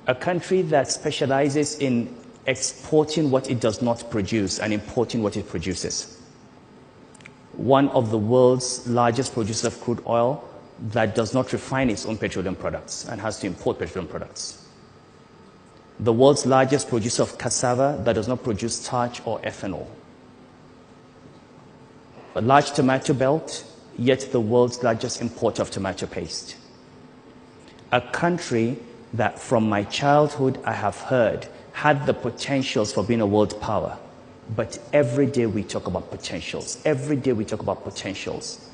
A country that specializes in exporting what it does not produce and importing what it produces. One of the world's largest producers of crude oil that does not refine its own petroleum products and has to import petroleum products. The world's largest producer of cassava that does not produce starch or ethanol. A large tomato belt, yet the world's largest importer of tomato paste. A country that from my childhood I have heard had the potentials for being a world power. But every day we talk about potentials. Every day we talk about potentials.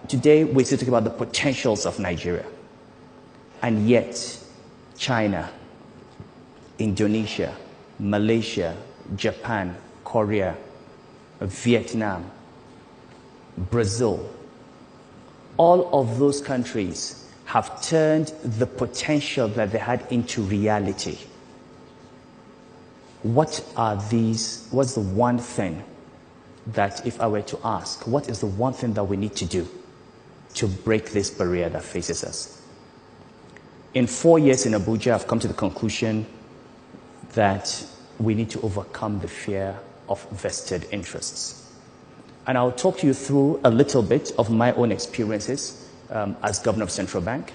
Today we still talk about the potentials of Nigeria. And yet China, Indonesia, Malaysia, Japan, Korea, Vietnam, Brazil, all of those countries have turned the potential that they had into reality. What are these? What's the one thing that, if I were to ask, what is the one thing that we need to do to break this barrier that faces us? In 4 years in Abuja, I've come to the conclusion that we need to overcome the fear of vested interests. And I'll talk to you through a little bit of my own experiences as governor of Central Bank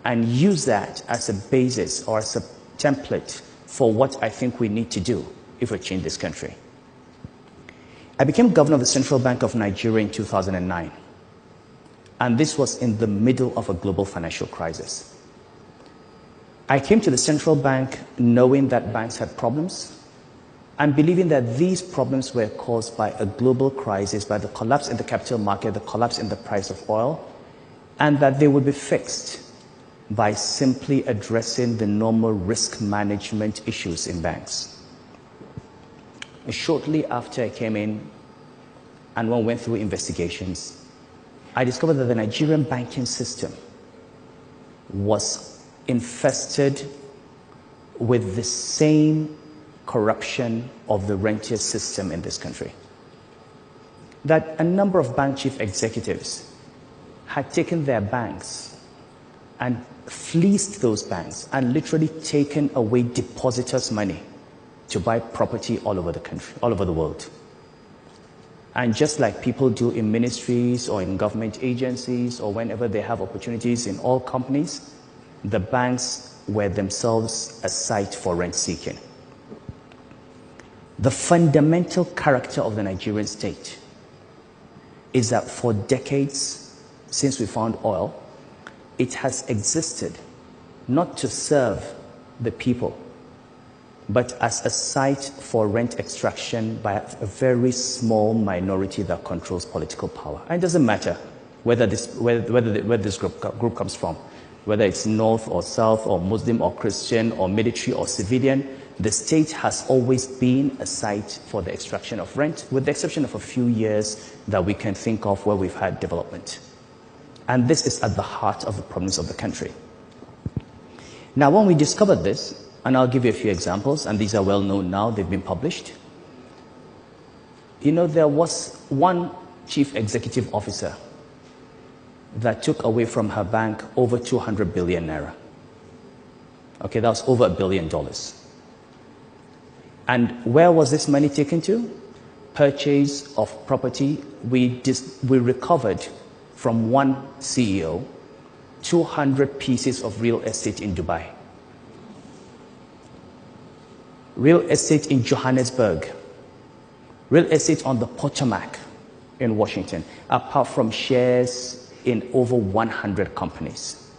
and use that as a basis or as a template for what I think we need to do if we change this country. I became governor of the Central Bank of Nigeria in 2009. And this was in the middle of a global financial crisis. I came to the central bank knowing that banks had problems and believing that these problems were caused by a global crisis, by the collapse in the capital market, the collapse in the price of oil, and that they would be fixed by simply addressing the normal risk management issues in banks. Shortly after I came in and one went through investigations, I discovered that the Nigerian banking system was infested with the same corruption of the rentier system in this country. That a number of bank chief executives had taken their banks and fleeced those banks and literally taken away depositors' money to buy property all over the country, all over the world. And just like people do in ministries or in government agencies or whenever they have opportunities in all companies, the banks were themselves a site for rent seeking. The fundamental character of the Nigerian state is that for decades, since we found oil, it has existed not to serve the people, but as a site for rent extraction by a very small minority that controls political power. And it doesn't matter where this group comes from, whether it's North or South or Muslim or Christian or military or civilian. The state has always been a site for the extraction of rent, with the exception of a few years that we can think of where we've had development. And this is at the heart of the problems of the country. Now, when we discovered this, and I'll give you a few examples, and these are well known now, they've been published. You know, there was one chief executive officer that took away from her bank over 200 billion naira. Okay, that was over $1 billion. And where was this money taken to? Purchase of property. We recovered from one CEO 200 pieces of real estate in Dubai, real estate in Johannesburg, real estate on the Potomac in Washington, apart from shares in over 100 companies.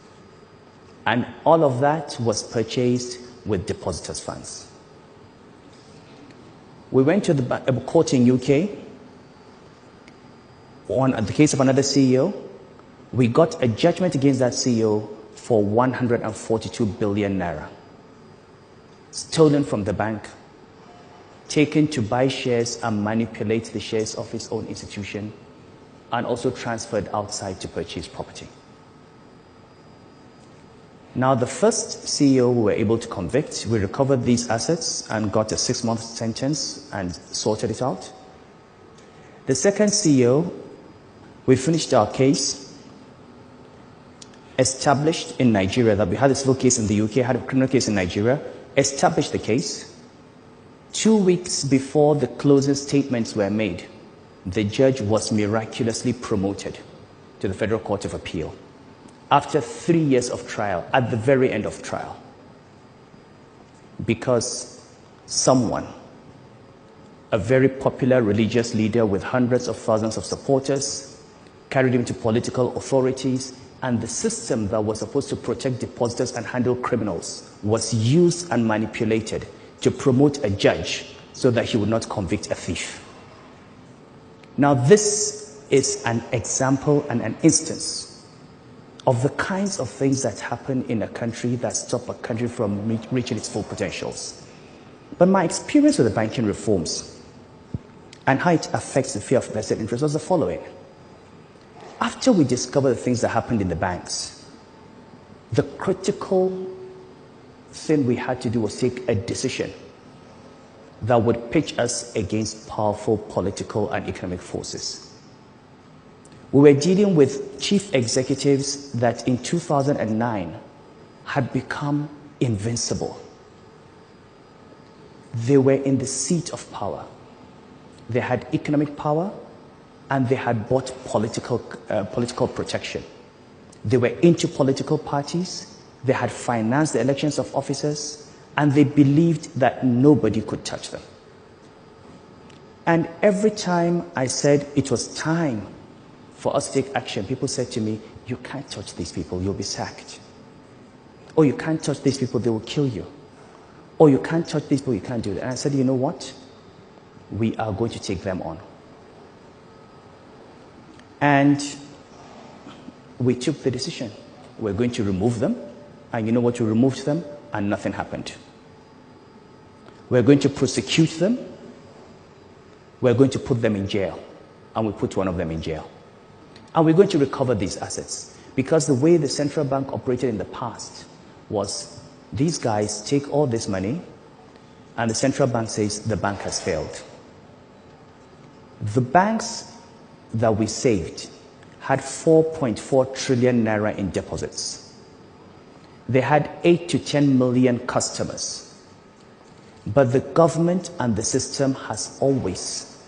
And all of that was purchased with depositors' funds. We went to the court in UK on the case of another CEO. We got a judgment against that CEO for 142 billion naira, stolen from the bank, taken to buy shares and manipulate the shares of his own institution, and also transferred outside to purchase property. Now, the first CEO we were able to convict, we recovered these assets and got a 6-month sentence and sorted it out. The second CEO, we finished our case. established in Nigeria that we had a civil case in the UK, had a criminal case in Nigeria, established the case. 2 weeks before the closing statements were made, the judge was miraculously promoted to the Federal Court of Appeal after 3 years of trial, at the very end of trial, because someone, a very popular religious leader with hundreds of thousands of supporters, carried him to political authorities, and the system that was supposed to protect depositors and handle criminals was used and manipulated to promote a judge so that he would not convict a thief. Now, this is an example and an instance of the kinds of things that happen in a country that stop a country from reaching its full potentials. But my experience with the banking reforms and how it affects the fear of vested interest was the following. After we discovered the things that happened in the banks, the critical thing we had to do was take a decision that would pitch us against powerful political and economic forces. We were dealing with chief executives that in 2009 had become invincible. They were in the seat of power. They had economic power, and they had bought political protection. They were into political parties. They had financed the elections of officers, and they believed that nobody could touch them. And every time I said it was time for us to take action, people said to me, "You can't touch these people, you'll be sacked." Or, "You can't touch these people, they will kill you." Or, "You can't touch these people, you can't do that." And I said, "You know what? We are going to take them on." And we took the decision. We're going to remove them. And you know what? We removed them and nothing happened. We're going to prosecute them. We're going to put them in jail. And we put one of them in jail. And we're going to recover these assets. Because the way the central bank operated in the past was these guys take all this money and the central bank says the bank has failed. The banks that we saved had 4.4 trillion naira in deposits. They had 8 to 10 million customers. But the government and the system has always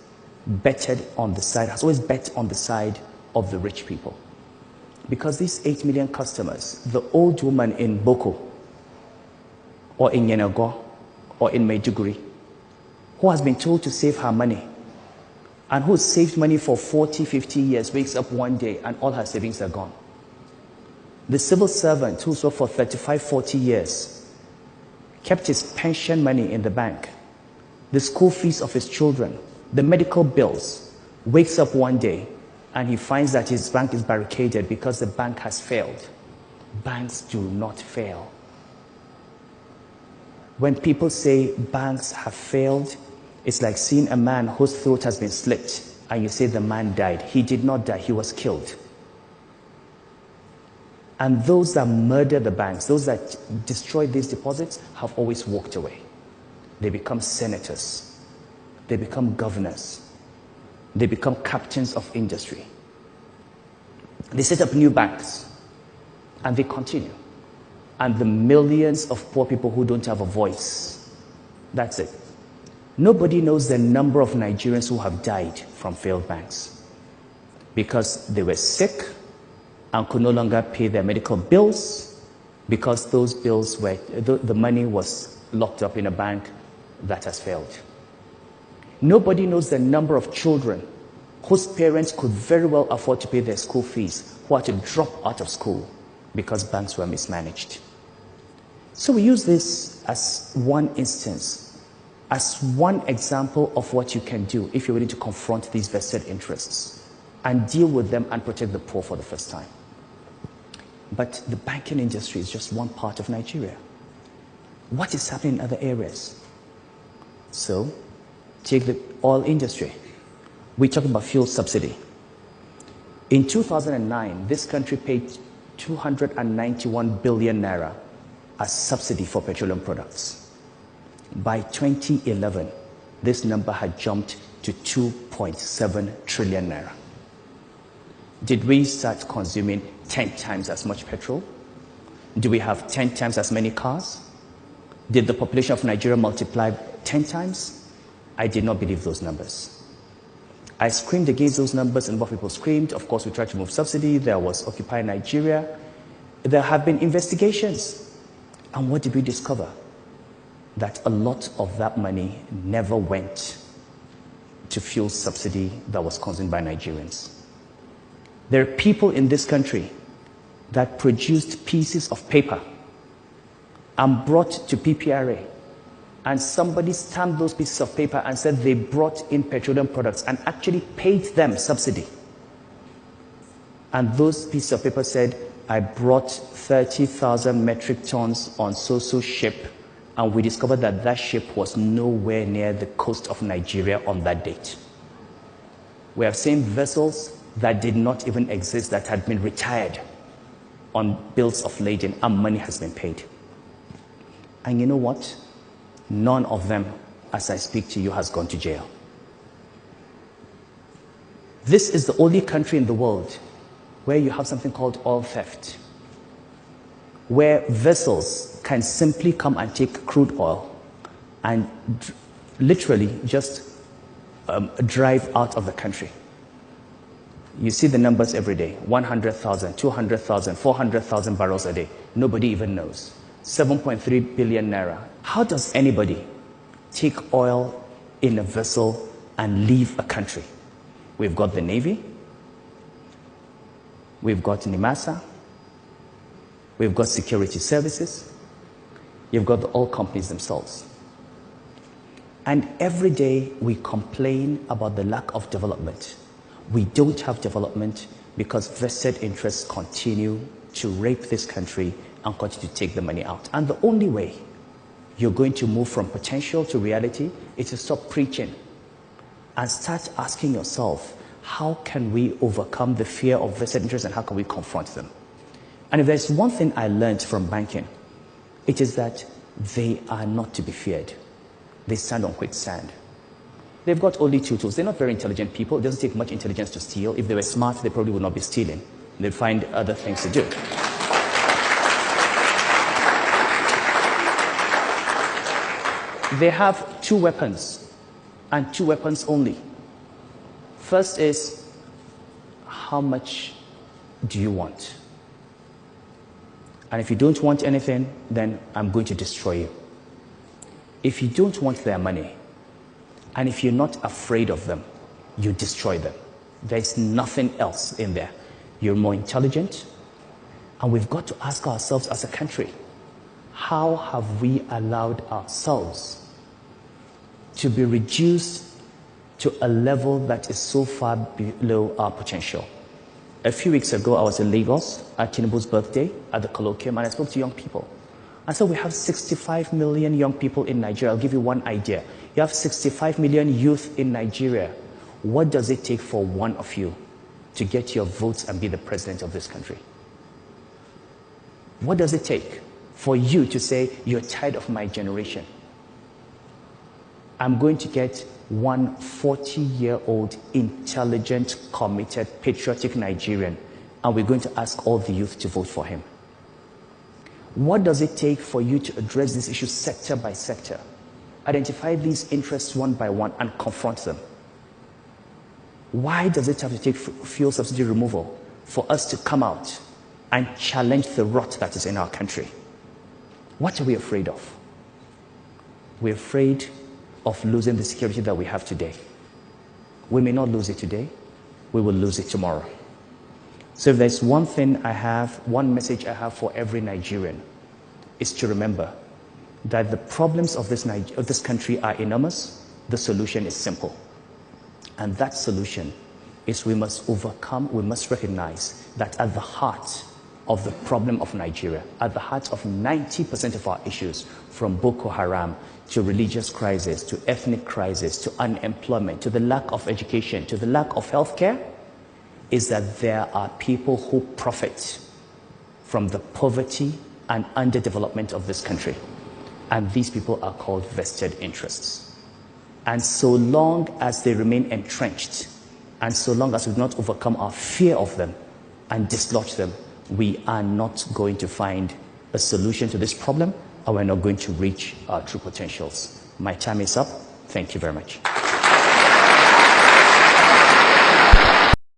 betted on the side, has always bet on the side of the rich people. Because these 8 million customers, the old woman in Boko, or in Yenagoa, or in Maiduguri, who has been told to save her money, and who saved money for 40, 50 years, wakes up one day and all her savings are gone. The civil servant who worked for 35, 40 years, kept his pension money in the bank, the school fees of his children, the medical bills, wakes up one day and he finds that his bank is barricaded because the bank has failed. Banks do not fail. When people say banks have failed, it's like seeing a man whose throat has been slit and you say the man died. He did not die, he was killed. And those that murder the banks, those that destroy these deposits, have always walked away. They become senators. They become governors. They become captains of industry. They set up new banks. And they continue. And the millions of poor people who don't have a voice, that's it. Nobody knows the number of Nigerians who have died from failed banks because they were sick and could no longer pay their medical bills because those bills were, the money was locked up in a bank that has failed. Nobody knows the number of children whose parents could very well afford to pay their school fees who had to drop out of school because banks were mismanaged. So we use this as one instance, as one example of what you can do if you're ready to confront these vested interests and deal with them and protect the poor for the first time. But the banking industry is just one part of Nigeria. What is happening in other areas? So, take the oil industry. We talk about fuel subsidy. In 2009, this country paid 291 billion naira as subsidy for petroleum products. By 2011, this number had jumped to 2.7 trillion naira. Did we start consuming 10 times as much petrol? Do we have 10 times as many cars? Did the population of Nigeria multiply 10 times? I did not believe those numbers. I screamed against those numbers, and what people screamed. Of course, we tried to remove subsidy. There was Occupy Nigeria. There have been investigations. And what did we discover? That a lot of that money never went to fuel subsidy that was consumed by Nigerians. There are people in this country that produced pieces of paper and brought to PPRA, and somebody stamped those pieces of paper and said they brought in petroleum products and actually paid them subsidy. And those pieces of paper said, I brought 30,000 metric tons on so-so ship, and we discovered that that ship was nowhere near the coast of Nigeria on that date. We have seen vessels that did not even exist that had been retired on bills of lading, and money has been paid. And you know what? None of them, as I speak to you, has gone to jail. This is the only country in the world where you have something called oil theft, where vessels can simply come and take crude oil and literally just drive out of the country. You see the numbers every day: 100,000, 200,000, 400,000 barrels a day. Nobody even knows. 7.3 billion naira. How does anybody take oil in a vessel and leave a country? We've got the Navy, we've got NIMASA, we've got security services, you've got the oil companies themselves. And every day we complain about the lack of development. We don't have development because vested interests continue to rape this country and continue to take the money out. And the only way you're going to move from potential to reality is to stop preaching and start asking yourself, how can we overcome the fear of vested interests and how can we confront them? And if there's one thing I learned from banking, it is that they are not to be feared. They stand on quicksand. They've got only two tools. They're not very intelligent people. It doesn't take much intelligence to steal. If they were smart, they probably would not be stealing. They'd find other things to do. They have two weapons, and two weapons only. First is, how much do you want? And if you don't want anything, then I'm going to destroy you. If you don't want their money, and if you're not afraid of them, you destroy them. There's nothing else in there. You're more intelligent, and we've got to ask ourselves as a country, how have we allowed ourselves to be reduced to a level that is so far below our potential? A few weeks ago, I was in Lagos at Tinubu's birthday at the colloquium, and I spoke to young people. And so we have 65 million young people in Nigeria. I'll give you one idea. You have 65 million youth in Nigeria. What does it take for one of you to get your votes and be the president of this country? What does it take for you to say, you're tired of my generation? I'm going to get one 40-year-old, intelligent, committed, patriotic Nigerian, and we're going to ask all the youth to vote for him. What does it take for you to address these issues sector by sector? Identify these interests one by one and confront them. Why does it have to take fuel subsidy removal for us to come out and challenge the rot that is in our country? What are we afraid of? We're afraid of losing the security that we have today. We may not lose it today, we will lose it tomorrow. So if there's one thing I have, one message I have for every Nigerian, is to remember that the problems of this country are enormous. The solution is simple. And that solution is we must recognize that at the heart of the problem of Nigeria, at the heart of 90% of our issues, from Boko Haram to religious crisis, to ethnic crisis, to unemployment, to the lack of education, to the lack of healthcare, is that there are people who profit from the poverty and underdevelopment of this country. And these people are called vested interests. And so long as they remain entrenched, and so long as we do not overcome our fear of them and dislodge them, we are not going to find a solution to this problem, and we're not going to reach our true potentials. My time is up. Thank you very much.